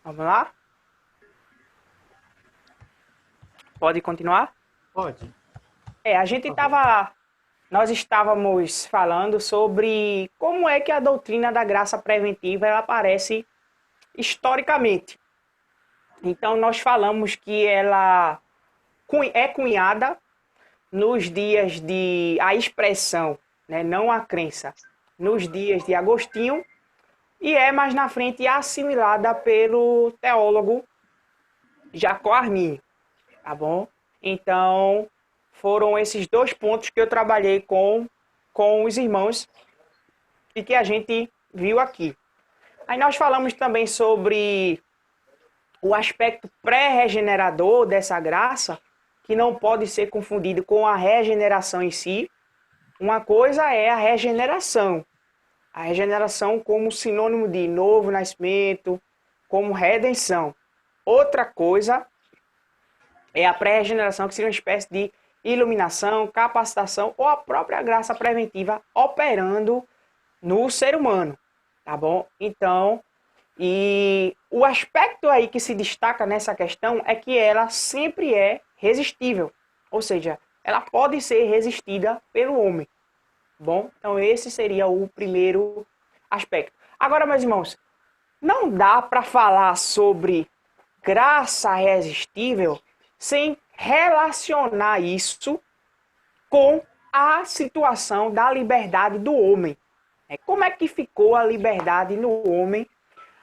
Vamos lá? Pode continuar? Pode, A gente por favor. nós estávamos falando sobre como é que a doutrina da graça preventiva ela aparece historicamente. Então nós falamos que ela é cunhada nos dias de a expressão, né, não a crença, nos dias de Agostinho e é mais na frente assimilada pelo teólogo Jacó Arminio. Tá bom? Então, foram esses dois pontos que eu trabalhei com os irmãos e que a gente viu aqui. Aí nós falamos também sobre o aspecto pré-regenerador dessa graça, que não pode ser confundido com a regeneração em si. Uma coisa é a regeneração como sinônimo de novo nascimento, como redenção. Outra coisa é a pré-regeneração, que seria uma espécie de iluminação, capacitação ou a própria graça preventiva operando no ser humano, tá bom? Então, e o aspecto aí que se destaca nessa questão é que ela sempre é resistível, ou seja, ela pode ser resistida pelo homem, tá bom? Então esse seria o primeiro aspecto. Agora, meus irmãos, não dá para falar sobre graça resistível sem relacionar isso com a situação da liberdade do homem. Como é que ficou a liberdade no homem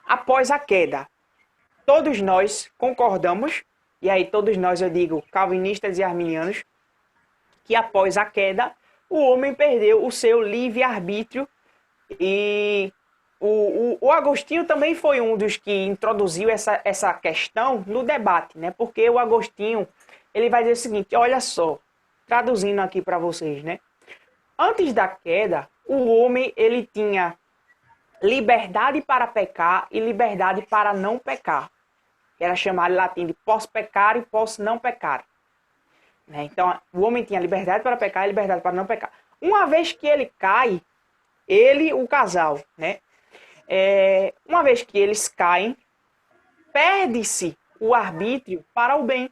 após a queda? Todos nós concordamos, e aí todos nós eu digo calvinistas e arminianos, que após a queda o homem perdeu o seu livre-arbítrio e o Agostinho também foi um dos que introduziu essa questão no debate, né? Porque o Agostinho ele vai dizer o seguinte: olha só, traduzindo aqui para vocês, né? Antes da queda, o homem ele tinha liberdade para pecar e liberdade para não pecar. Era chamado em latim de posso pecar e posso não pecar. Né? Então, o homem tinha liberdade para pecar e liberdade para não pecar. Uma vez que ele cai, ele, o casal, né? Uma vez que eles caem, perde-se o arbítrio para o bem.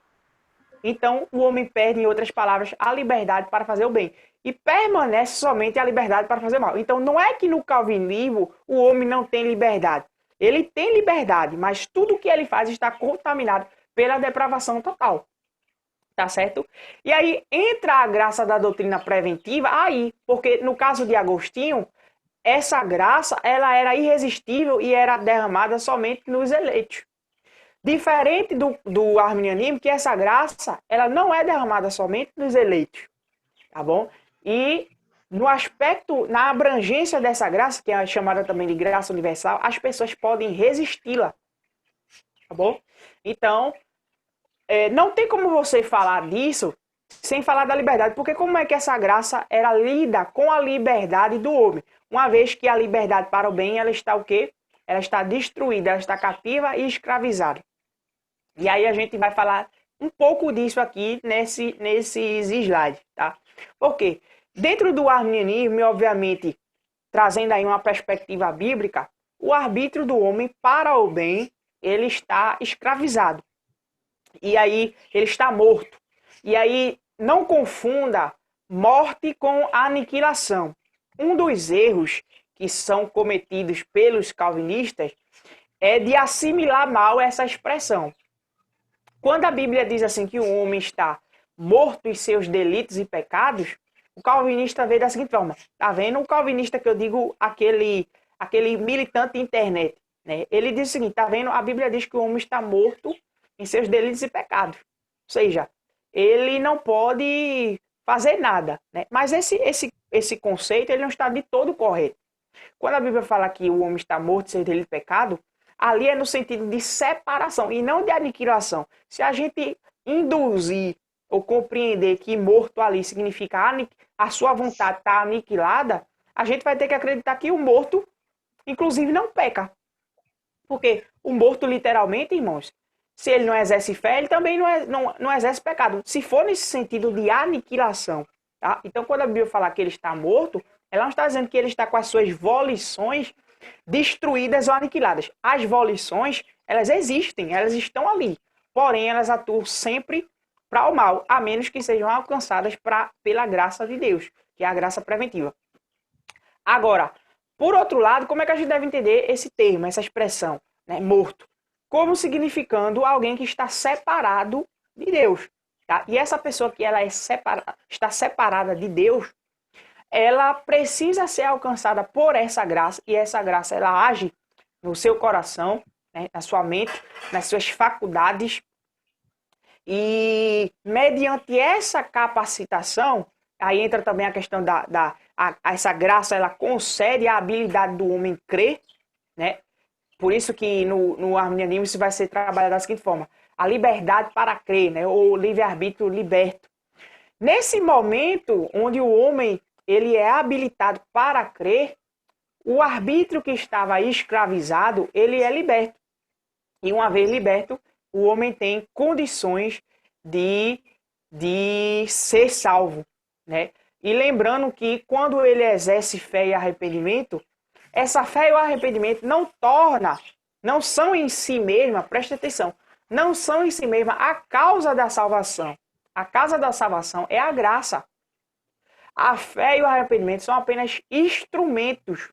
Então, o homem perde, em outras palavras, a liberdade para fazer o bem. E permanece somente a liberdade para fazer o mal. Então, não é que no calvinismo o homem não tem liberdade. Ele tem liberdade, mas tudo que ele faz está contaminado pela depravação total. Tá certo? E aí entra a graça da doutrina preventiva aí, porque no caso de Agostinho, essa graça ela era irresistível e era derramada somente nos eleitos. Diferente do arminianismo, que essa graça ela não é derramada somente nos eleitos, tá bom? E no aspecto, na abrangência dessa graça, que é chamada também de graça universal, as pessoas podem resisti-la, tá bom? Então, não tem como você falar disso sem falar da liberdade, porque como é que essa graça era lida com a liberdade do homem? Uma vez que a liberdade para o bem, ela está o quê? Ela está destruída, ela está cativa e escravizada. E aí a gente vai falar um pouco disso aqui nesses slides, tá? Por quê? Dentro do arminianismo, e obviamente trazendo aí uma perspectiva bíblica, o arbítrio do homem para o bem, ele está escravizado. E aí ele está morto. E aí não confunda morte com aniquilação. Um dos erros que são cometidos pelos calvinistas é de assimilar mal essa expressão. Quando a Bíblia diz assim que o homem está morto em seus delitos e pecados, o calvinista vê da seguinte forma: tá vendo? O calvinista que eu digo, aquele militante internet, né? Ele diz o seguinte: tá vendo? A Bíblia diz que o homem está morto em seus delitos e pecados. Ou seja, ele não pode fazer nada, né? Mas esse conceito ele não está de todo correto. Quando a Bíblia fala que o homem está morto sem delito e pecado, ali é no sentido de separação e não de aniquilação. Se a gente induzir ou compreender que morto ali significa a sua vontade está aniquilada, a gente vai ter que acreditar que o morto, inclusive, não peca. Porque o morto, literalmente, irmãos, se ele não exerce fé, ele também não exerce pecado. Se for nesse sentido de aniquilação, tá? Então, quando a Bíblia fala que ele está morto, ela não está dizendo que ele está com as suas volições destruídas ou aniquiladas. As volições, Elas existem, elas estão ali. Porém, elas atuam sempre para o mal, a menos que sejam alcançadas pela graça de Deus, que é a graça preventiva. Agora, por outro lado, como é que a gente deve entender esse termo, essa expressão, né, morto? Como significando alguém que está separado de Deus. Tá? E essa pessoa que ela está separada de Deus, ela precisa ser alcançada por essa graça, e essa graça ela age no seu coração, né, na sua mente, nas suas faculdades, e mediante essa capacitação, aí entra também a questão essa graça, ela concede a habilidade do homem crer, né? Por isso que no arminianismo isso vai ser trabalhado da seguinte forma: a liberdade para crer, né? Ou livre-arbítrio liberto. Nesse momento onde o homem ele é habilitado para crer, o arbítrio que estava escravizado, ele é liberto. E uma vez liberto, o homem tem condições de ser salvo, né? E lembrando que quando ele exerce fé e arrependimento, essa fé e o arrependimento não são em si mesma, presta atenção, não são em si mesma a causa da salvação. A causa da salvação é a graça. A fé e o arrependimento são apenas instrumentos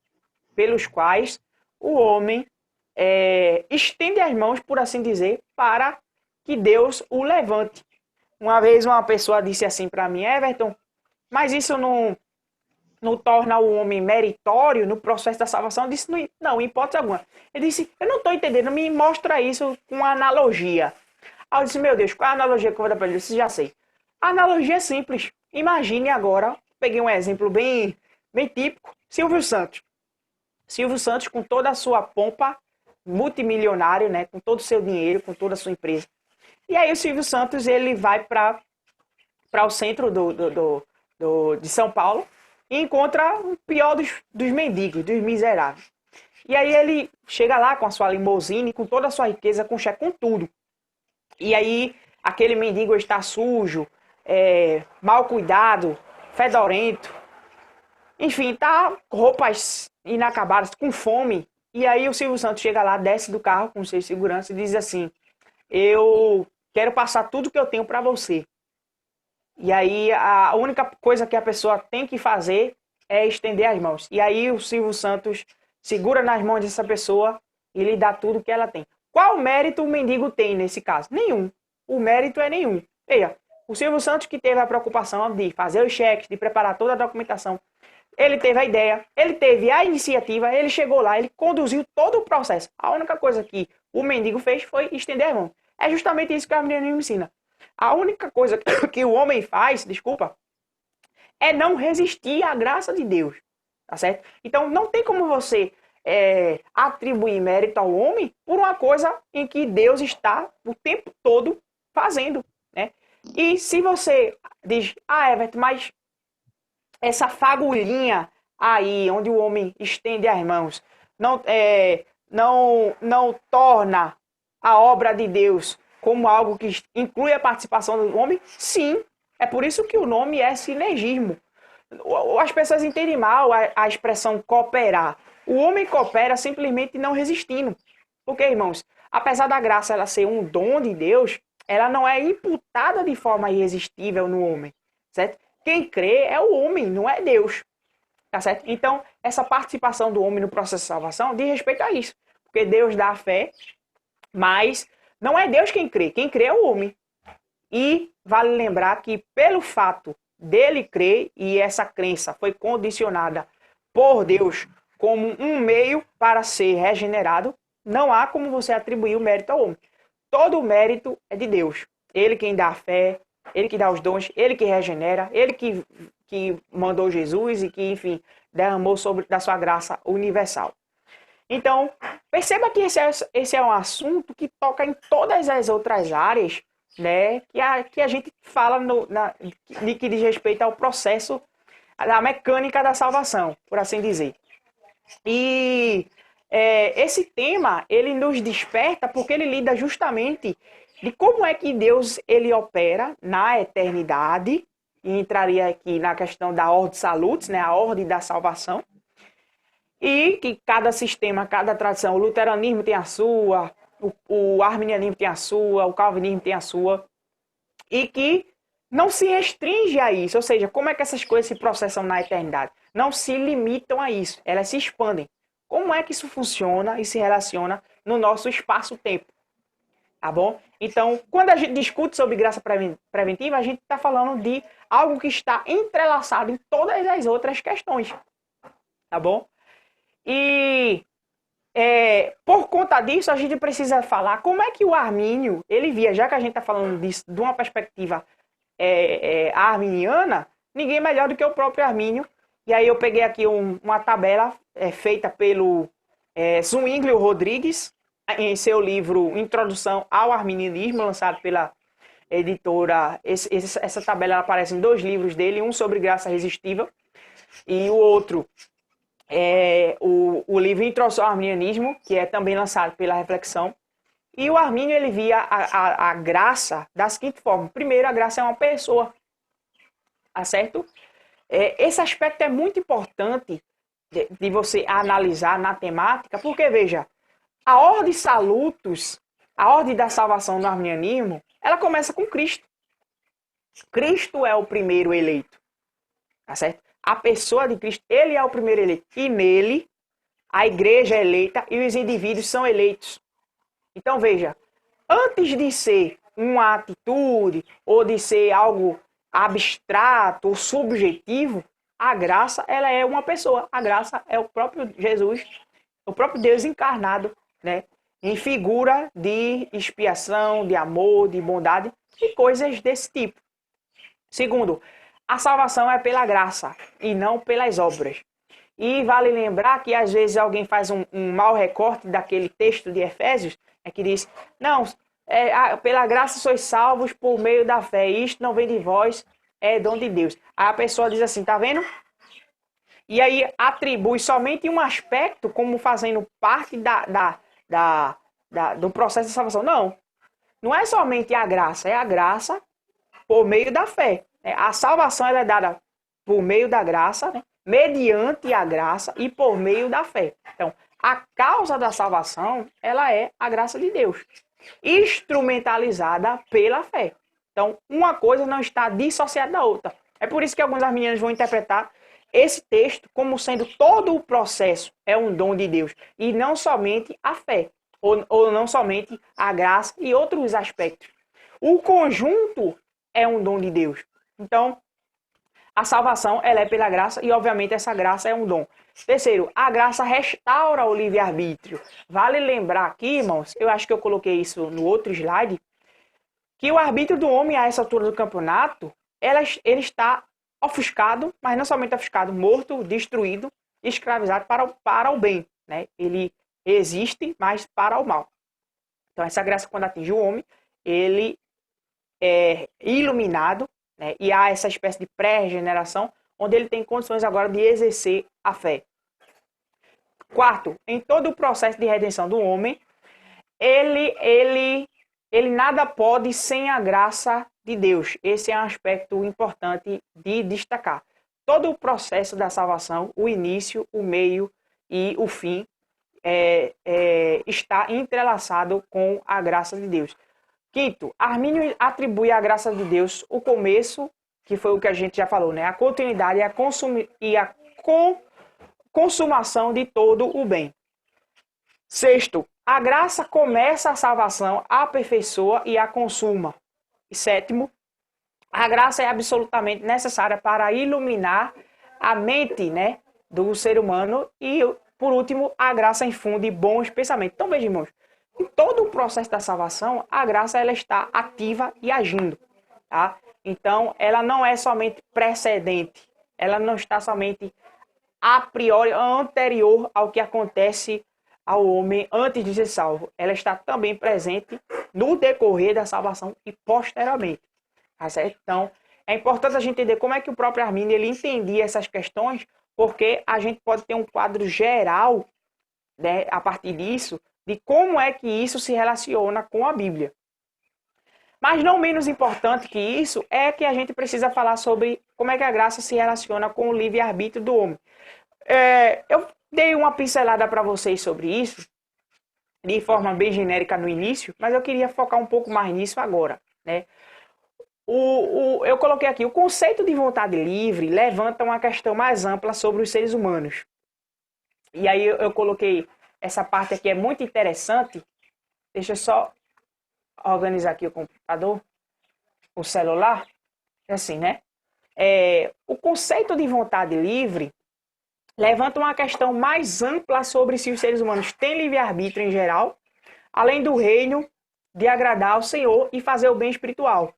pelos quais o homem estende as mãos, por assim dizer, para que Deus o levante. Uma vez uma pessoa disse assim para mim: Everton, mas isso não torna o homem meritório no processo da salvação? Eu disse: não, em hipótese alguma. Ele disse: eu não estou entendendo, me mostra isso com analogia. Aí eu disse: meu Deus, qual é a analogia que eu vou dar para ele? Eu disse: já sei. A analogia é simples. Imagine agora, peguei um exemplo bem típico, Silvio Santos. Silvio Santos, com toda a sua pompa, multimilionário, né, com todo o seu dinheiro, com toda a sua empresa. E aí o Silvio Santos ele vai para o centro de São Paulo e encontra o pior dos mendigos, dos miseráveis. E aí ele chega lá com a sua limousine, com toda a sua riqueza, com cheque, com tudo. E aí aquele mendigo está sujo, mal cuidado, fedorento, enfim, tá com roupas inacabadas, com fome. E aí o Silvio Santos chega lá, desce do carro com seus seguranças e diz assim: eu quero passar tudo que eu tenho para você. E aí a única coisa que a pessoa tem que fazer é estender as mãos. E aí o Silvio Santos segura nas mãos dessa pessoa e lhe dá tudo que ela tem. Qual mérito o mendigo tem nesse caso? Nenhum. O mérito é nenhum. Veja, o Silvio Santos, que teve a preocupação de fazer os cheques, de preparar toda a documentação, ele teve a ideia, ele teve a iniciativa, ele chegou lá, ele conduziu todo o processo. A única coisa que o mendigo fez foi estender a mão. É justamente isso que a menina me ensina. A única coisa que o homem faz, desculpa, é não resistir à graça de Deus. Tá certo? Então não tem como você atribuir mérito ao homem por uma coisa em que Deus está o tempo todo fazendo, né? E se você diz: Everton, mas essa fagulhinha aí, onde o homem estende as mãos, não torna a obra de Deus como algo que inclui a participação do homem? Sim, é por isso que o nome é sinergismo. As pessoas entendem mal a expressão cooperar. O homem coopera simplesmente não resistindo. Porque, irmãos, apesar da graça ela ser um dom de Deus, ela não é imputada de forma irresistível no homem, certo? Quem crê é o homem, não é Deus, tá certo? Então, essa participação do homem no processo de salvação diz respeito a isso. Porque Deus dá a fé, mas não é Deus quem crê é o homem. E vale lembrar que pelo fato dele crer, e essa crença foi condicionada por Deus como um meio para ser regenerado, não há como você atribuir o mérito ao homem. Todo o mérito é de Deus. Ele quem dá a fé, ele que dá os dons, ele que regenera, ele que mandou Jesus e que, enfim, derramou da sua graça universal. Então, perceba que esse é um assunto que toca em todas as outras áreas, né, que a gente fala de que diz respeito ao processo, da mecânica da salvação, por assim dizer. E esse tema, ele nos desperta porque ele lida justamente de como é que Deus ele opera na eternidade, e entraria aqui na questão da ordem salutis, né, a ordem da salvação, e que cada sistema, cada tradição, o luteranismo tem a sua, o arminianismo tem a sua, o calvinismo tem a sua, e que não se restringe a isso. Ou seja, como é que essas coisas se processam na eternidade? Não se limitam a isso, elas se expandem. Como é que isso funciona e se relaciona no nosso espaço-tempo? Tá bom? Então, quando a gente discute sobre graça preventiva, a gente está falando de algo que está entrelaçado em todas as outras questões. Tá bom? E por conta disso, a gente precisa falar como é que o Armínio, ele via, já que a gente está falando disso de uma perspectiva arminiana, ninguém melhor do que o próprio Armínio. E aí eu peguei aqui uma tabela feita pelo Zwinglio Rodrigues, em seu livro Introdução ao Arminianismo, lançado pela editora. Essa tabela aparece em 2 livros dele, um sobre graça resistível e o outro o livro Introdução ao Arminianismo, que é também lançado pela Reflexão. E o Armínio, ele via a graça da seguinte forma: primeiro, a graça é uma pessoa, tá certo? Esse aspecto é muito importante de você analisar na temática, porque, veja, a ordem salutos, a ordem da salvação no arminianismo, ela começa com Cristo. Cristo é o primeiro eleito, tá certo? A pessoa de Cristo, ele é o primeiro eleito. E nele, a igreja é eleita e os indivíduos são eleitos. Então, veja, antes de ser uma atitude ou de ser algo abstrato ou subjetivo, a graça, ela é uma pessoa. A graça é o próprio Jesus, o próprio Deus encarnado, né? Em figura de expiação, de amor, de bondade e coisas desse tipo. Segundo, a salvação é pela graça e não pelas obras. E vale lembrar que às vezes alguém faz um mau recorte daquele texto de Efésios, que diz, não, pela graça sois salvos por meio da fé, isto não vem de vós, é dom de Deus. Aí a pessoa diz assim, tá vendo? E aí atribui somente um aspecto como fazendo parte do processo de salvação. Não, não é somente a graça, é a graça por meio da fé. A salvação ela é dada por meio da graça, né? Mediante a graça e por meio da fé. Então, a causa da salvação, ela é a graça de Deus, instrumentalizada pela fé. Então, uma coisa não está dissociada da outra. É por isso que alguns arminianos vão interpretar esse texto como sendo todo o processo é um dom de Deus, e não somente a fé, ou não somente a graça e outros aspectos. O conjunto é um dom de Deus. Então, a salvação ela é pela graça e, obviamente, essa graça é um dom. Terceiro, a graça restaura o livre-arbítrio. Vale lembrar aqui, irmãos, eu acho que eu coloquei isso no outro slide, que o arbítrio do homem a essa altura do campeonato, ele está ofuscado, mas não somente ofuscado, morto, destruído, escravizado para o bem, né? Ele existe, mas para o mal. Então, essa graça, quando atinge o homem, ele é iluminado, né? E há essa espécie de pré-regeneração, onde ele tem condições agora de exercer a fé. Quarto, em todo o processo de redenção do homem, ele nada pode sem a graça de Deus. Esse é um aspecto importante de destacar. Todo o processo da salvação, o início, o meio e o fim, está entrelaçado com a graça de Deus. Quinto, Armínio atribui à graça de Deus o começo, que foi o que a gente já falou, né? A continuidade e a consumação de todo o bem. Sexto, a graça começa a salvação, a aperfeiçoa e a consuma. E sétimo, a graça é absolutamente necessária para iluminar a mente, né, do ser humano. E, por último, a graça infunde bons pensamentos. Então, veja, irmãos, em todo o processo da salvação, a graça ela está ativa e agindo. Tá? Então, ela não é somente precedente, ela não está somente a priori, anterior ao que acontece ao homem antes de ser salvo. Ela está também presente no decorrer da salvação e posteriormente. Tá certo? Então, é importante a gente entender como é que o próprio Armínio ele entendia essas questões, porque a gente pode ter um quadro geral, né, a partir disso, de como é que isso se relaciona com a Bíblia. Mas não menos importante que isso é que a gente precisa falar sobre como é que a graça se relaciona com o livre-arbítrio do homem. Eu dei uma pincelada para vocês sobre isso, de forma bem genérica no início, mas eu queria focar um pouco mais nisso agora, né? Eu coloquei aqui, o conceito de vontade livre levanta uma questão mais ampla sobre os seres humanos. E aí eu coloquei essa parte aqui, é muito interessante. Deixa eu só organizar aqui o computador, o celular. É assim, né? O conceito de vontade livre levanta uma questão mais ampla sobre se os seres humanos têm livre-arbítrio em geral, além do reino de agradar ao Senhor e fazer o bem espiritual.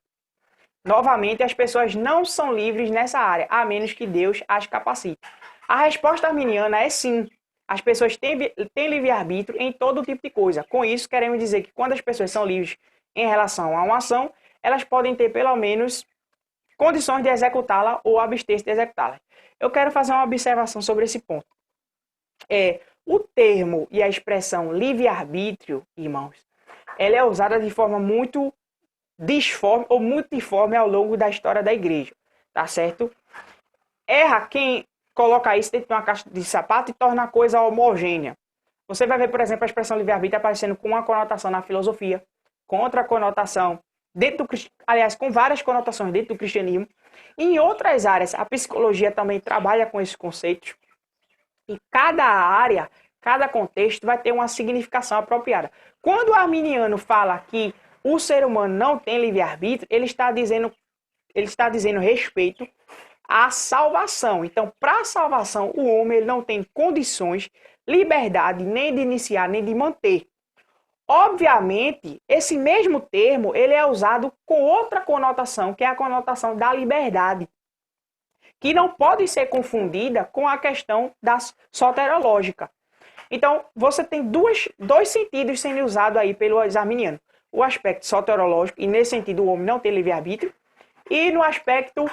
Novamente, as pessoas não são livres nessa área, a menos que Deus as capacite. A resposta arminiana é sim. As pessoas têm livre-arbítrio em todo tipo de coisa. Com isso, queremos dizer que quando as pessoas são livres em relação a uma ação, elas podem ter pelo menos condições de executá-la ou abster-se de executá-la. Eu quero fazer uma observação sobre esse ponto. O termo e a expressão livre-arbítrio, irmãos, ela é usada de forma muito disforme ou multiforme ao longo da história da igreja, tá certo? Erra quem coloca isso dentro de uma caixa de sapato e torna a coisa homogênea. Você vai ver, por exemplo, a expressão livre-arbítrio aparecendo com uma conotação na filosofia, com outra conotação dentro do, aliás, com várias conotações dentro do cristianismo. E em outras áreas, a psicologia também trabalha com esses conceitos. E cada área, cada contexto vai ter uma significação apropriada. Quando o arminiano fala que o ser humano não tem livre-arbítrio, ele está dizendo respeito à salvação. Então, para a salvação, o homem ele não tem condições, liberdade, nem de iniciar, nem de manter. Obviamente, esse mesmo termo ele é usado com outra conotação, que é a conotação da liberdade, que não pode ser confundida com a questão da soterológica. Então, você tem dois sentidos sendo usados aí pelos arminianos. O aspecto soterológico, e nesse sentido o homem não tem livre-arbítrio, e no aspecto,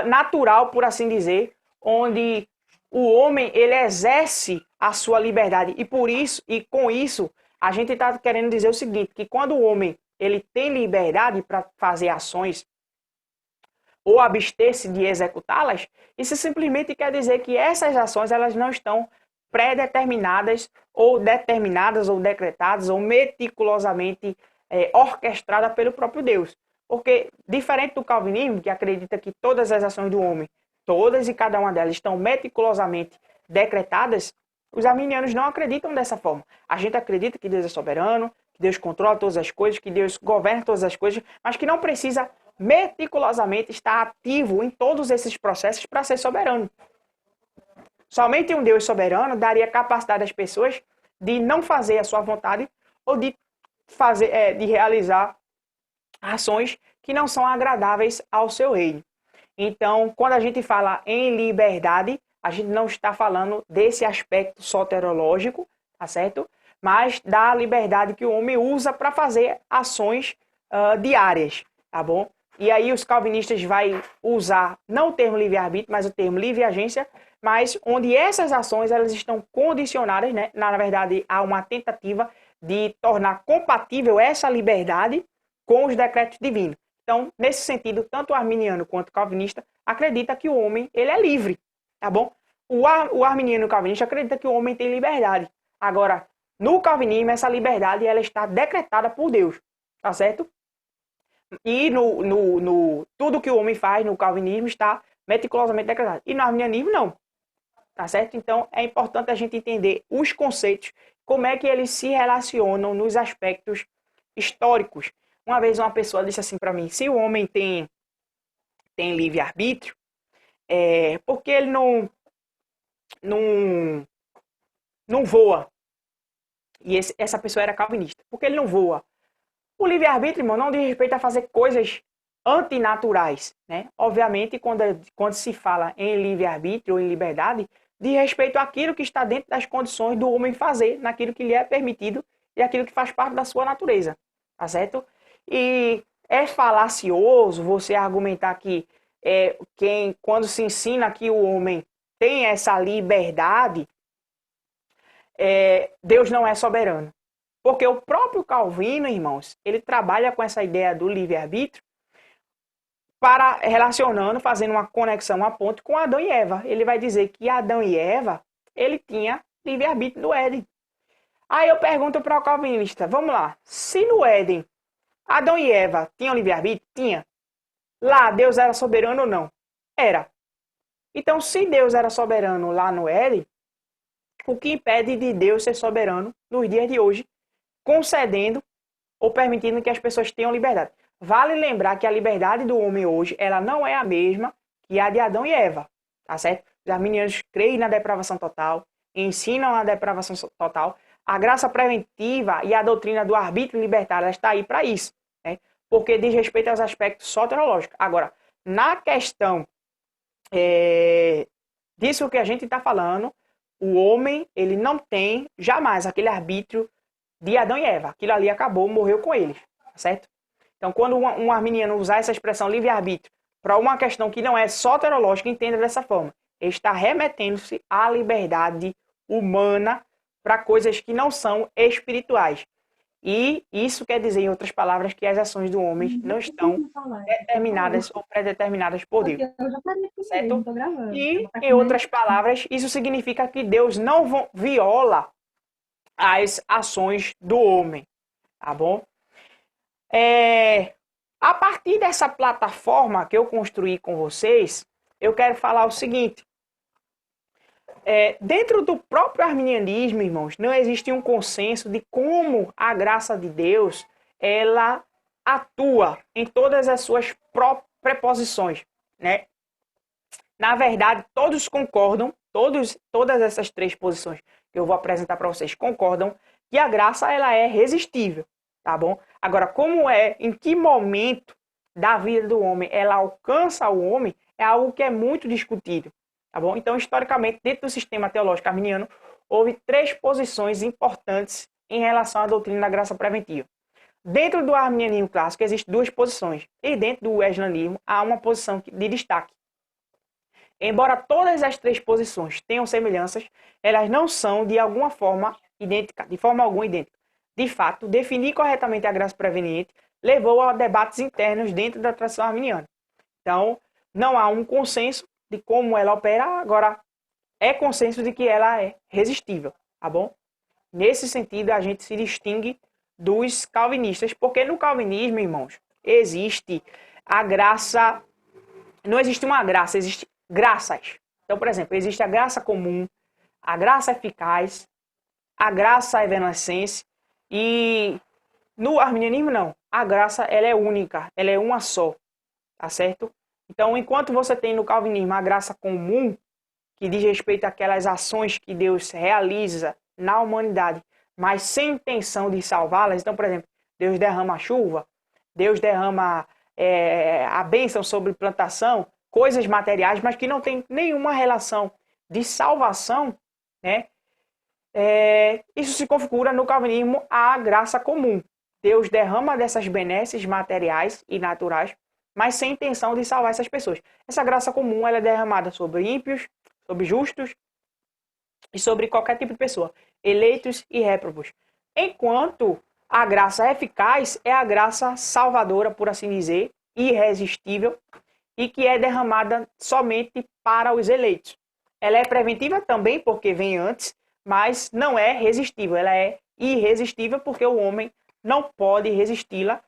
natural, por assim dizer, onde o homem ele exerce a sua liberdade. E por isso, e com isso, a gente está querendo dizer o seguinte, que quando o homem ele tem liberdade para fazer ações ou abster-se de executá-las, isso simplesmente quer dizer que essas ações elas não estão pré-determinadas ou determinadas ou decretadas ou meticulosamente orquestradas pelo próprio Deus. Porque, diferente do calvinismo, que acredita que todas as ações do homem, todas e cada uma delas estão meticulosamente decretadas, os arminianos não acreditam dessa forma. A gente acredita que Deus é soberano, que Deus controla todas as coisas, que Deus governa todas as coisas, mas que não precisa meticulosamente estar ativo em todos esses processos para ser soberano. Somente um Deus soberano daria capacidade às pessoas de não fazer a sua vontade ou de realizar ações que não são agradáveis ao seu reino. Então, quando a gente fala em liberdade, a gente não está falando desse aspecto soterológico, tá certo? Mas da liberdade que o homem usa para fazer ações diárias, tá bom? E aí os calvinistas vão usar não o termo livre-arbítrio, mas o termo livre-agência, mas onde essas ações elas estão condicionadas, né? Na verdade, há uma tentativa de tornar compatível essa liberdade com os decretos divinos. Então, nesse sentido, tanto o arminiano quanto o calvinista acredita que o homem ele é livre, tá bom? O arminiano e o calvinista acredita que o homem tem liberdade. Agora, no calvinismo, essa liberdade ela está decretada por Deus, tá certo? E tudo que o homem faz no calvinismo está meticulosamente decretado. E no arminianismo, não. Tá certo? Então, é importante a gente entender os conceitos, como é que eles se relacionam nos aspectos históricos. Uma vez uma pessoa disse assim para mim, se o homem tem livre-arbítrio, por que ele não voa? E essa pessoa era calvinista. Por que ele não voa? O livre-arbítrio, irmão, não diz respeito a fazer coisas antinaturais, né? Obviamente, quando se fala em livre-arbítrio ou em liberdade, diz respeito àquilo que está dentro das condições do homem fazer, naquilo que lhe é permitido e aquilo que faz parte da sua natureza, tá certo? E é falacioso você argumentar que quando se ensina que o homem tem essa liberdade, Deus não é soberano. Porque o próprio Calvino, irmãos, ele trabalha com essa ideia do livre-arbítrio para relacionando, fazendo uma conexão, uma ponte com Adão e Eva. Ele vai dizer que Adão e Eva, ele tinha livre-arbítrio no Éden. Aí eu pergunto para o calvinista, vamos lá, se no Éden Adão e Eva tinham livre-arbítrio? Tinha. Lá Deus era soberano ou não? Era. Então, se Deus era soberano lá no Éden, o que impede de Deus ser soberano nos dias de hoje, concedendo ou permitindo que as pessoas tenham liberdade? Vale lembrar que a liberdade do homem hoje, ela não é a mesma que a de Adão e Eva, tá certo? Os arminianos creem na depravação total, ensinam a depravação total. A graça preventiva e a doutrina do arbítrio libertário, ela está aí para isso, né? Porque diz respeito aos aspectos soteriológicos. Agora, na questão disso que a gente está falando, o homem, ele não tem jamais aquele arbítrio de Adão e Eva. Aquilo ali acabou, morreu com eles, certo? Então, quando um arminiano usar essa expressão livre-arbítrio para uma questão que não é soteriológica, entenda dessa forma. Ele está remetendo-se à liberdade humana para coisas que não são espirituais. E isso quer dizer, em outras palavras, que as ações do homem não estão determinadas ou predeterminadas por Deus. Certo? E, em outras palavras, isso significa que Deus não viola as ações do homem. Tá bom? A partir dessa plataforma que eu construí com vocês, eu quero falar o seguinte. Dentro do próprio arminianismo, irmãos, não existe um consenso de como a graça de Deus ela atua em todas as suas preposições, né? Na verdade, todos concordam, todas essas três posições que eu vou apresentar para vocês concordam que a graça ela é resistível, tá bom? Agora, em que momento da vida do homem ela alcança o homem, é algo que é muito discutido. Tá bom? Então, historicamente, dentro do sistema teológico arminiano, houve três posições importantes em relação à doutrina da graça preventiva. Dentro do arminianismo clássico, existem duas posições. E dentro do wesleyanismo, há uma posição de destaque. Embora todas as três posições tenham semelhanças, elas não são, de alguma forma, idênticas, de forma alguma idênticas. De fato, definir corretamente a graça preveniente levou a debates internos dentro da tradição arminiana. Então, não há um consenso de como ela opera, agora é consenso de que ela é resistível, tá bom? Nesse sentido, a gente se distingue dos calvinistas, porque no calvinismo, irmãos, existe a graça, não existe uma graça, existe graças. Então, por exemplo, existe a graça comum, a graça eficaz, a graça evanescente, e no arminianismo não, a graça ela é única, ela é uma só, tá certo? Então, enquanto você tem no calvinismo a graça comum, que diz respeito àquelas ações que Deus realiza na humanidade, mas sem intenção de salvá-las. Então, por exemplo, Deus derrama a chuva, Deus derrama a bênção sobre plantação, coisas materiais, mas que não tem nenhuma relação de salvação, né? Isso se configura no calvinismo a graça comum. Deus derrama dessas benesses materiais e naturais, mas sem intenção de salvar essas pessoas. Essa graça comum ela é derramada sobre ímpios, sobre justos e sobre qualquer tipo de pessoa, eleitos e réprobos. Enquanto a graça eficaz é a graça salvadora, por assim dizer, irresistível, e que é derramada somente para os eleitos. Ela é preventiva também, porque vem antes, mas não é resistível. Ela é irresistível porque o homem não pode resisti-la,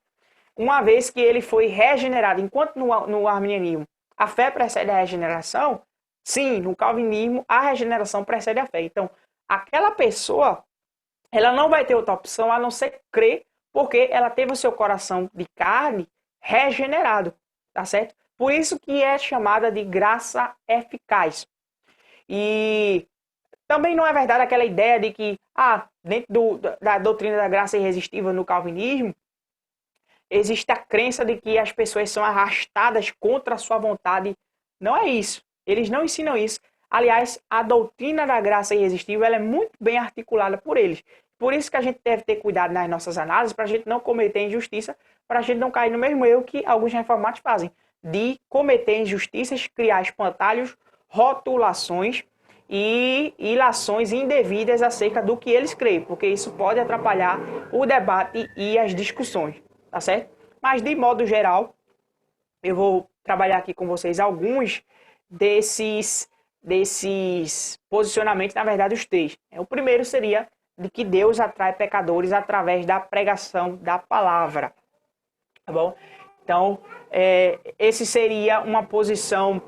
uma vez que ele foi regenerado. Enquanto no arminianismo a fé precede a regeneração, sim, no calvinismo a regeneração precede a fé. Então, aquela pessoa, ela não vai ter outra opção a não ser crer, porque ela teve o seu coração de carne regenerado, tá certo? Por isso que é chamada de graça eficaz. Também não é verdade aquela ideia de que, dentro da doutrina da graça irresistível no calvinismo, existe a crença de que as pessoas são arrastadas contra a sua vontade. Não é isso. Eles não ensinam isso. Aliás, a doutrina da graça irresistível ela é muito bem articulada por eles. Por isso que a gente deve ter cuidado nas nossas análises para a gente não cometer injustiça, para a gente não cair no mesmo erro que alguns reformados fazem, de cometer injustiças, criar espantalhos, rotulações e ilações indevidas acerca do que eles creem, porque isso pode atrapalhar o debate e as discussões, tá certo? Mas, de modo geral, eu vou trabalhar aqui com vocês alguns desses desses posicionamentos, na verdade, os três. O primeiro seria de que Deus atrai pecadores através da pregação da palavra. Tá bom? Então, esse seria uma posição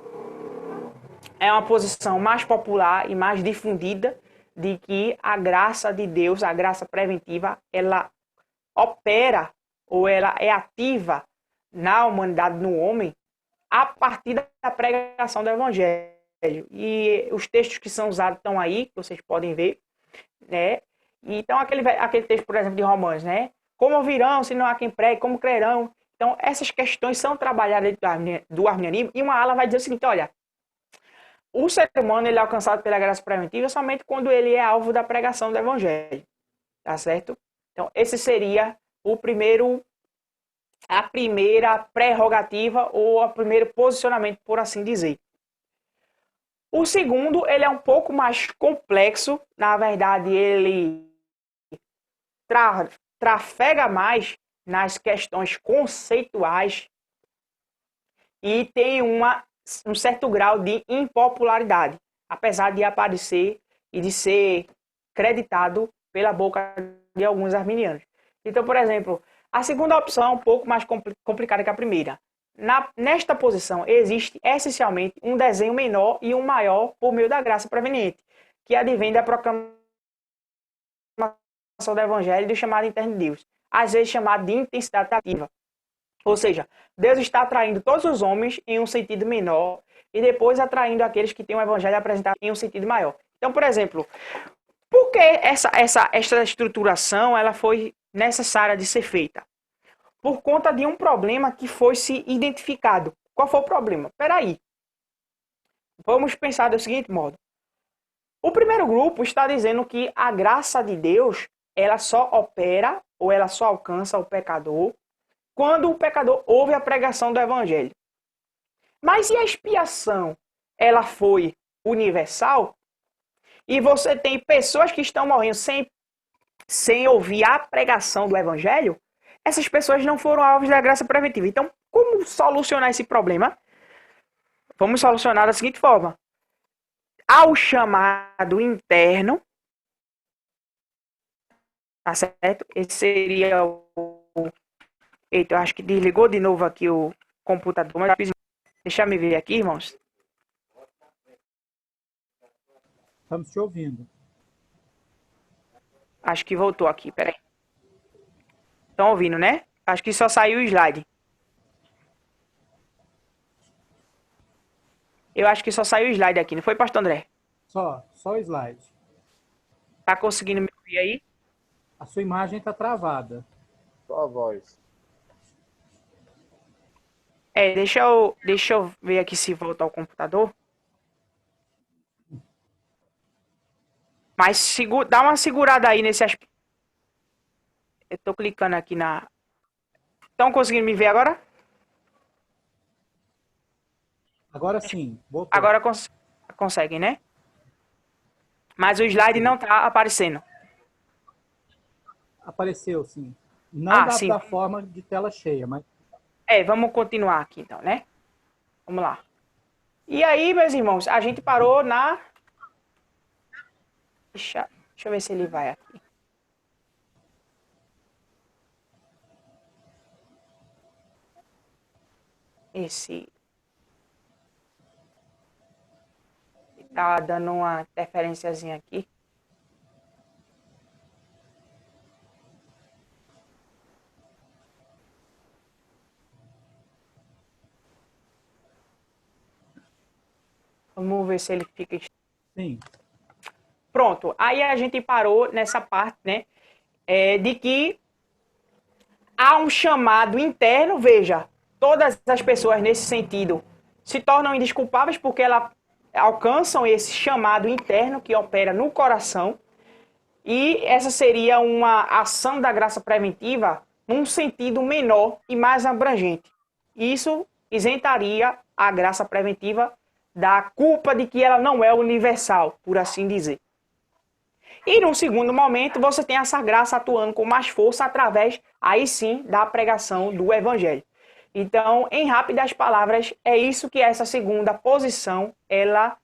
mais popular e mais difundida de que a graça de Deus, a graça preventiva, ela opera ou ela é ativa na humanidade, no homem, a partir da pregação do Evangelho. E os textos que são usados estão aí, que vocês podem ver, né? Então, aquele texto, por exemplo, de Romanos, né? Como ouvirão se não há quem pregue, como crerão? Então, essas questões são trabalhadas do arminianismo, e uma ala vai dizer o seguinte, olha, o ser humano ele é alcançado pela graça preventiva somente quando ele é alvo da pregação do Evangelho, tá certo? Então, esse seria a primeira prerrogativa ou o primeiro posicionamento, por assim dizer. O segundo, ele é um pouco mais complexo, na verdade, ele trafega mais nas questões conceituais e tem um certo grau de impopularidade, apesar de aparecer e de ser creditado pela boca de alguns arminianos. Então, por exemplo, a segunda opção é um pouco mais complicada que a primeira. Nesta posição, existe essencialmente um desenho menor e um maior por meio da graça preveniente, que advém da proclamação do Evangelho e do chamado interno de Deus, às vezes chamado de intensidade ativa. Ou seja, Deus está atraindo todos os homens em um sentido menor e depois atraindo aqueles que têm o Evangelho apresentado em um sentido maior. Então, por exemplo, por que essa estruturação ela foi necessária de ser feita? Por conta de um problema que foi se identificado. Qual foi o problema? Espera aí. Vamos pensar do seguinte modo. O primeiro grupo está dizendo que a graça de Deus, ela só opera ou ela só alcança o pecador quando o pecador ouve a pregação do Evangelho. Mas e a expiação? Ela foi universal? E você tem pessoas que estão morrendo sem ouvir a pregação do Evangelho? Essas pessoas não foram alvos da graça preventiva. Então, como solucionar esse problema? Vamos solucionar da seguinte forma. Ao chamado interno, tá certo? Esse seria o... Eita, eu acho que desligou de novo aqui o computador. Mas deixa eu me ver aqui, irmãos. Estamos te ouvindo. Acho que voltou aqui, peraí. Estão ouvindo, né? Acho que só saiu o slide. Eu acho que só saiu o slide aqui, não foi, pastor André? Só o slide. Tá conseguindo me ouvir aí? A sua imagem está travada. Só a voz. Deixa eu ver aqui se volta ao computador. Mas dá uma segurada aí nesse aspecto. Eu tô clicando aqui na... Estão conseguindo me ver agora? Agora sim, voltou. Agora conseguem, né? Mas o slide não tá aparecendo. Apareceu, sim. Não sim. da forma de tela cheia, mas... Vamos continuar aqui então, né? Vamos lá. E aí, meus irmãos, a gente parou na... Deixa eu ver se ele vai aqui. Esse... Tá dando uma interferenciazinha aqui. Vamos ver se ele fica... Sim. Pronto, aí a gente parou nessa parte, né? De que há um chamado interno, veja, todas as pessoas nesse sentido se tornam indesculpáveis porque elas alcançam esse chamado interno que opera no coração, e essa seria uma ação da graça preventiva num sentido menor e mais abrangente. Isso isentaria a graça preventiva da culpa de que ela não é universal, por assim dizer. E num segundo momento, você tem essa graça atuando com mais força através, aí sim, da pregação do Evangelho. Então, em rápidas palavras, é isso que essa segunda posição, ela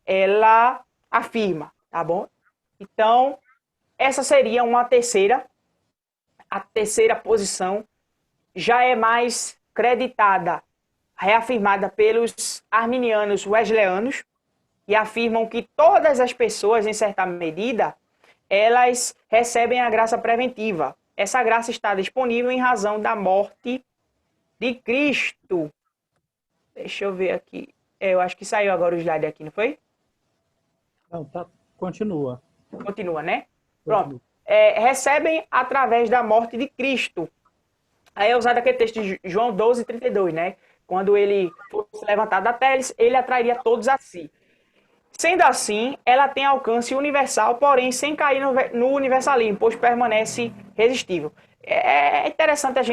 ela afirma, tá bom? Então, essa seria a terceira posição já é mais creditada, reafirmada pelos arminianos wesleyanos, e afirmam que todas as pessoas, em certa medida, elas recebem a graça preventiva. Essa graça está disponível em razão da morte de Cristo. Deixa eu ver aqui. Eu acho que saiu agora o slide aqui, não foi? Não, tá. Continua. Continua, né? Pronto. Continua. Recebem através da morte de Cristo. Aí é usado aquele texto de João 12:32, né? Quando ele fosse levantado da terra, ele atrairia todos a si. Sendo assim, ela tem alcance universal, porém sem cair no universalismo, pois permanece resistível. É interessante a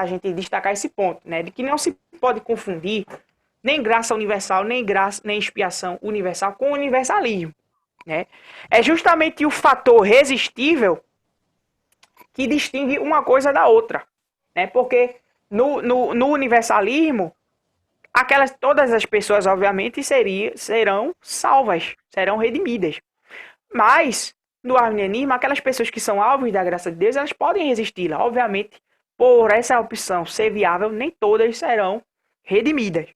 gente destacar esse ponto, né? De que não se pode confundir nem graça universal, nem expiação universal com universalismo, né? É justamente o fator resistível que distingue uma coisa da outra, né? Porque no universalismo, todas as pessoas, obviamente, serão salvas, serão redimidas. Mas, no arminianismo, aquelas pessoas que são alvos da graça de Deus, elas podem resisti-la. Obviamente, por essa opção ser viável, nem todas serão redimidas.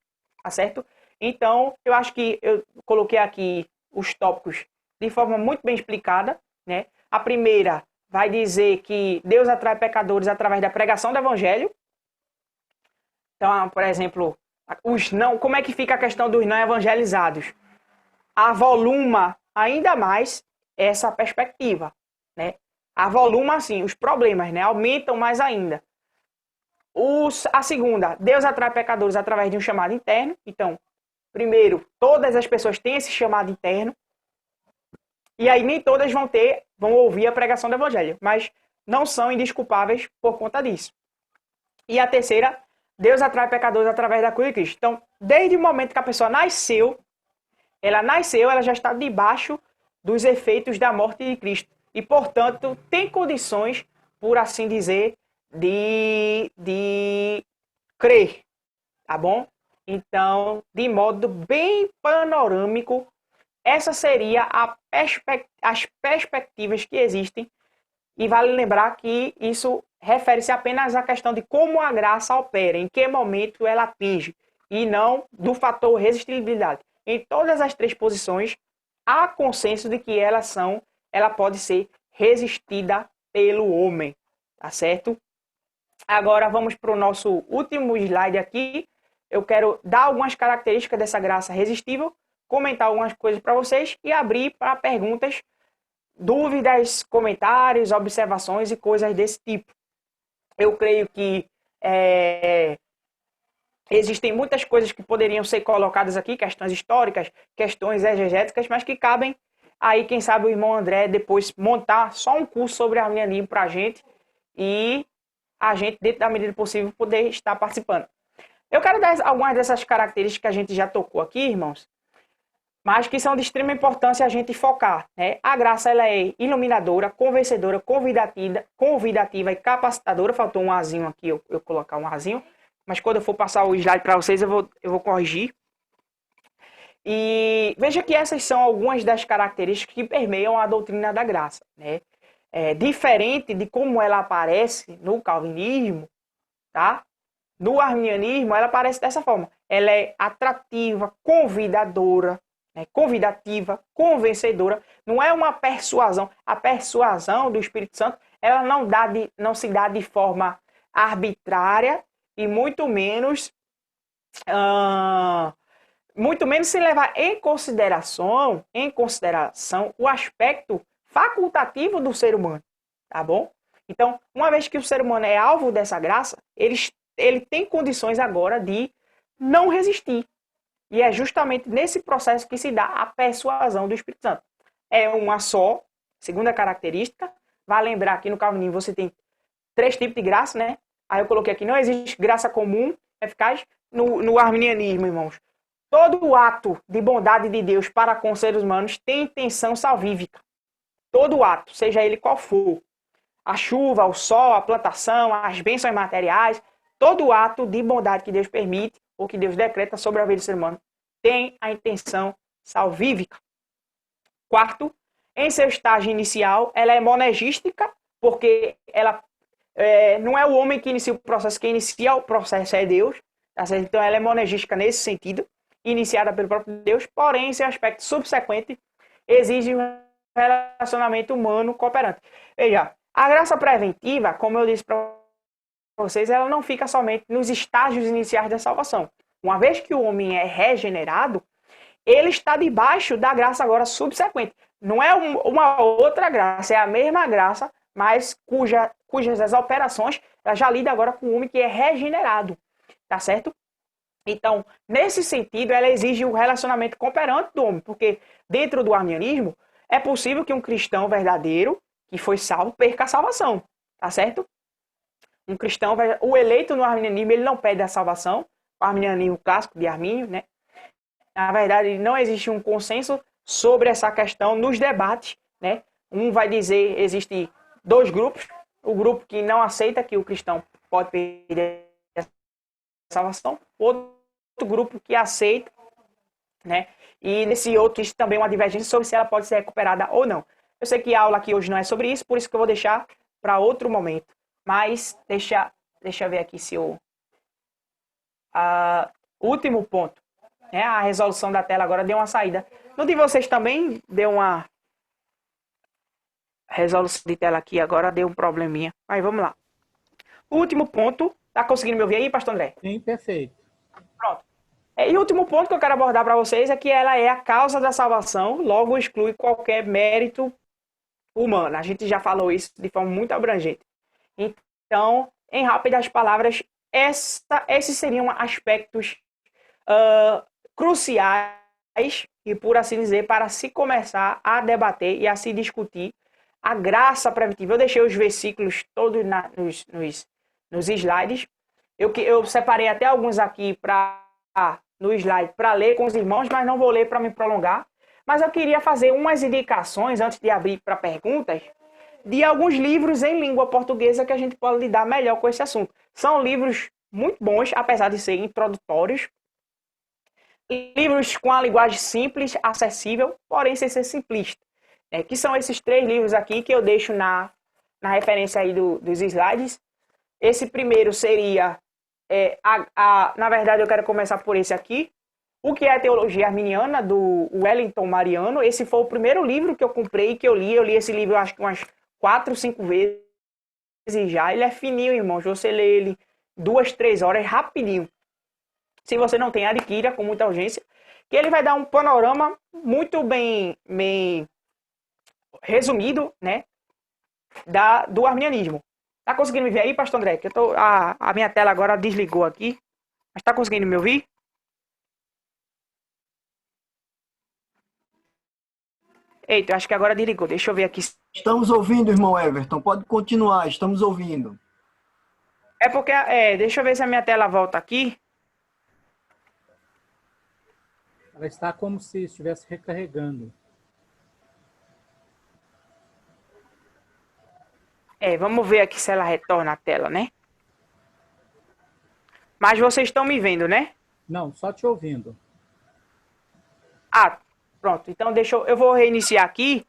Tá certo? Então, eu acho que eu coloquei aqui os tópicos de forma muito bem explicada, né? A primeira vai dizer que Deus atrai pecadores através da pregação do evangelho. Então, por exemplo, os não, como é que fica a questão dos não evangelizados? Avoluma ainda mais essa perspectiva, né? Avoluma, assim, os problemas, né? Aumentam mais ainda. A segunda, Deus atrai pecadores através de um chamado interno. Então, primeiro, todas as pessoas têm esse chamado interno. E aí nem todas vão ouvir a pregação do evangelho, mas não são indesculpáveis por conta disso. E a terceira, Deus atrai pecadores através da cruz de Cristo. Então, desde o momento que a pessoa nasceu, ela já está debaixo dos efeitos da morte de Cristo. E, portanto, tem condições, por assim dizer, de crer, tá bom? Então, de modo bem panorâmico, essa seria as perspectivas que existem. E vale lembrar que isso refere-se apenas à questão de como a graça opera, em que momento ela atinge, e não do fator resistibilidade. Em todas as três posições, há consenso de que ela pode ser resistida pelo homem, tá certo? Agora vamos para o nosso último slide aqui. Eu quero dar algumas características dessa graça resistível, comentar algumas coisas para vocês e abrir para perguntas, dúvidas, comentários, observações e coisas desse tipo. Eu creio que existem muitas coisas que poderiam ser colocadas aqui, questões históricas, questões exegéticas, mas que cabem aí, quem sabe, o irmão André depois montar só um curso sobre arminianismo para a gente e a gente, dentro da medida possível, poder estar participando. Eu quero dar algumas dessas características que a gente já tocou aqui, irmãos, mas que são de extrema importância a gente focar, né? A graça, ela é iluminadora, convencedora, convidativa e capacitadora. Faltou um azinho aqui, eu colocar um azinho, mas quando eu for passar o slide para vocês, eu vou corrigir. E veja que essas são algumas das características que permeiam a doutrina da graça, né? Diferente de como ela aparece no calvinismo, tá? No arminianismo, ela aparece dessa forma. Ela é atrativa, convidadora, né? Convidativa, convencedora. Não é uma persuasão. A persuasão do Espírito Santo, ela não se dá de forma arbitrária e muito menos sem levar em consideração o aspecto facultativo do ser humano, tá bom? Então, uma vez que o ser humano é alvo dessa graça, ele tem condições agora de não resistir. E é justamente nesse processo que se dá a persuasão do Espírito Santo. É uma só, segunda característica. Vai lembrar que no calvinismo você tem 3 tipos de graça, né? Aí eu coloquei aqui, não existe graça comum eficaz. No arminianismo, irmãos, todo ato de bondade de Deus para com os seres humanos tem intenção salvífica. Todo ato, seja ele qual for. A chuva, o sol, a plantação, as bênçãos materiais, todo ato de bondade que Deus permite ou que Deus decreta sobre a vida do ser humano tem a intenção salvífica. Quarto, em seu estágio inicial, ela é monegística, porque ela não é o homem que inicia o processo, quem inicia o processo é Deus. Tá certo? Então ela é monegística nesse sentido, iniciada pelo próprio Deus, porém, em seu aspecto subsequente, exige um relacionamento humano cooperante. Veja, a graça preventiva, como eu disse para vocês, ela não fica somente nos estágios iniciais da salvação. Uma vez que o homem é regenerado, ele está debaixo da graça agora subsequente. Não é uma outra graça, é a mesma graça, mas cujas as operações ela já lida agora com o homem que é regenerado. Tá certo? Então, nesse sentido, ela exige o relacionamento cooperante do homem, porque dentro do arminianismo é possível que um cristão verdadeiro, que foi salvo, perca a salvação. Tá certo? Um cristão, o eleito no arminianismo, ele não perde a salvação. O arminianismo clássico de Armínio, né? Na verdade, não existe um consenso sobre essa questão nos debates, né? Um vai dizer, existe dois grupos, o grupo que não aceita que o cristão pode perder a salvação, outro grupo que aceita, né? E nesse outro existe também uma divergência sobre se ela pode ser recuperada ou não. Eu sei que a aula aqui hoje não é sobre isso, por isso que eu vou deixar para outro momento. Mas deixa eu ver aqui se o último ponto, né? A resolução da tela agora deu uma saída. No de vocês também deu uma resolução de tela aqui, agora deu um probleminha. Mas vamos lá. O último ponto, tá conseguindo me ouvir aí, pastor André? Sim, perfeito. Pronto. E o último ponto que eu quero abordar para vocês é que ela é a causa da salvação, logo exclui qualquer mérito humano. A gente já falou isso de forma muito abrangente. Então, em rápidas palavras, esses seriam aspectos cruciais, e por assim dizer, para se começar a debater e a se discutir a graça preventiva. Eu deixei os versículos todos nos slides. Eu separei até alguns aqui no slide para ler com os irmãos, mas não vou ler para me prolongar. Mas eu queria fazer umas indicações, antes de abrir para perguntas, de alguns livros em língua portuguesa que a gente pode lidar melhor com esse assunto. São livros muito bons, apesar de serem introdutórios. Livros com a linguagem simples, acessível, porém sem ser simplista. Que são esses 3 livros aqui que eu deixo na referência aí dos slides. Esse primeiro seria, na verdade eu quero começar por esse aqui, O que é a Teologia Arminiana, do Wellington Mariano. Esse foi o primeiro livro que eu comprei e que eu li. Eu li esse livro acho que umas 4, 5 vezes já. Ele é fininho, irmãos. Você lê ele 2, 3 horas rapidinho. Se você não tem, adquira com muita urgência. Que ele vai dar um panorama muito bem resumido, né, do arminianismo. Tá conseguindo me ver aí, pastor André? Que a minha tela agora desligou aqui. Mas tá conseguindo me ouvir? Eita, eu acho que agora desligou. Deixa eu ver aqui. Estamos ouvindo, irmão Everton. Pode continuar, estamos ouvindo. É porque, deixa eu ver se a minha tela volta aqui. Ela está como se estivesse recarregando. Vamos ver aqui se ela retorna a tela, né? Mas vocês estão me vendo, né? Não, só te ouvindo. Ah, pronto. Então eu vou reiniciar aqui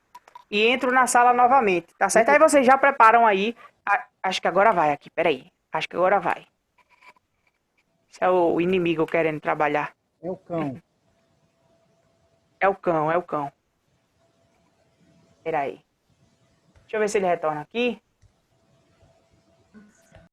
e entro na sala novamente, tá certo? Aí vocês já preparam aí. Acho que agora vai aqui, peraí. Acho que agora vai. Esse é o inimigo querendo trabalhar. É o cão. É o cão. Peraí. Deixa eu ver se ele retorna aqui.